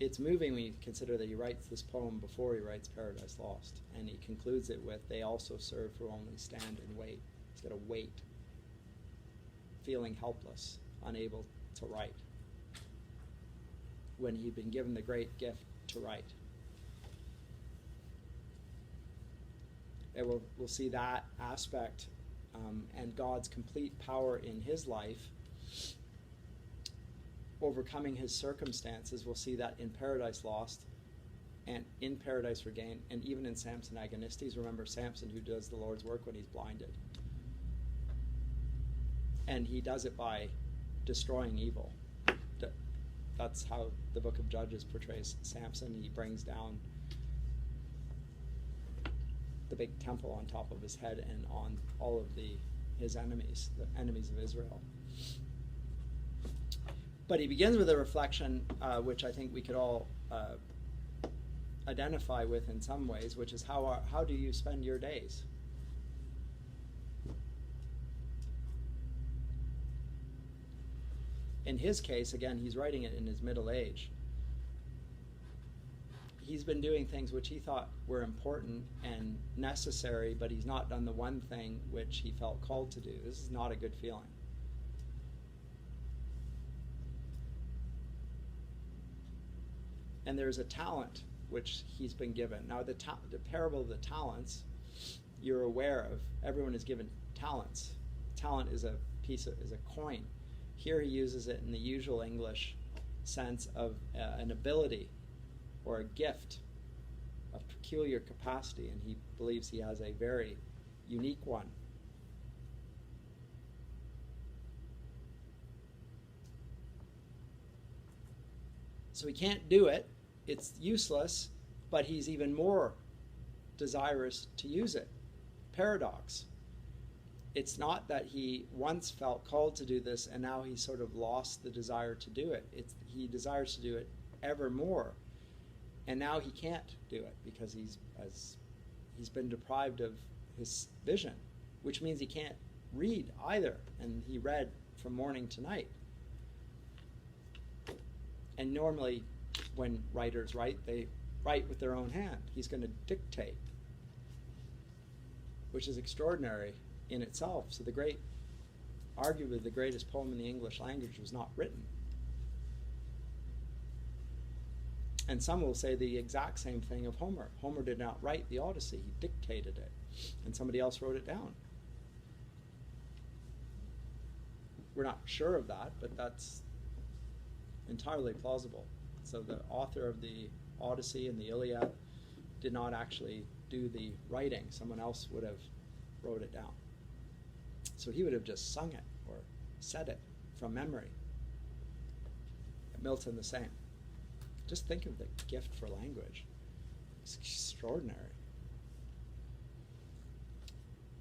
A: It's moving when you consider that he writes this poem before he writes Paradise Lost. And he concludes it with, they also serve who only stand and wait. He's got to wait, feeling helpless, unable to write, when he'd been given the great gift to write. And we'll see that aspect and God's complete power in his life, overcoming his circumstances. We'll see that in Paradise Lost and in Paradise Regained, and even in Samson Agonistes. Remember Samson, who does the Lord's work when he's blinded. And he does it by destroying evil. That's how the Book of Judges portrays Samson. He brings down the big temple on top of his head and on all of his enemies, the enemies of Israel. But he begins with a reflection, which I think we could all identify with in some ways, which is how do you spend your days? In his case, again, he's writing it in his middle age. He's been doing things which he thought were important and necessary, but he's not done the one thing which he felt called to do. This is not a good feeling. And there's a talent which he's been given. Now, the parable of the talents, you're aware of. Everyone is given talents. Talent is a coin. Here he uses it in the usual English sense of an ability or a gift of peculiar capacity, and he believes he has a very unique one. So he can't do it. It's useless, but he's even more desirous to use it. Paradox. It's not that he once felt called to do this and now he's sort of lost the desire to do it. He desires to do it ever more. And now he can't do it because he's been deprived of his vision, which means he can't read either. And he read from morning to night. And normally when writers write, they write with their own hand. He's going to dictate, which is extraordinary in itself. So arguably the greatest poem in the English language was not written. And some will say the exact same thing of Homer. Homer did not write the Odyssey, he dictated it, and somebody else wrote it down. We're not sure of that, but that's entirely plausible. So the author of the Odyssey and the Iliad did not actually do the writing. Someone else would have wrote it down. So he would have just sung it or said it from memory. Milton the same. Just think of the gift for language. It's extraordinary.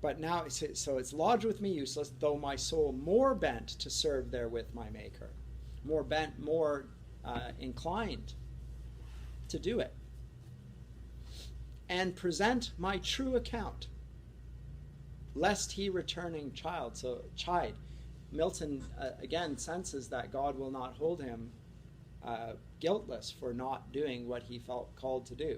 A: But now, so it's lodged with me useless, though my soul more bent to serve therewith my Maker. More bent, more inclined to do it. And present my true account, lest he returning chide. Milton, again, senses that God will not hold him guiltless for not doing what he felt called to do.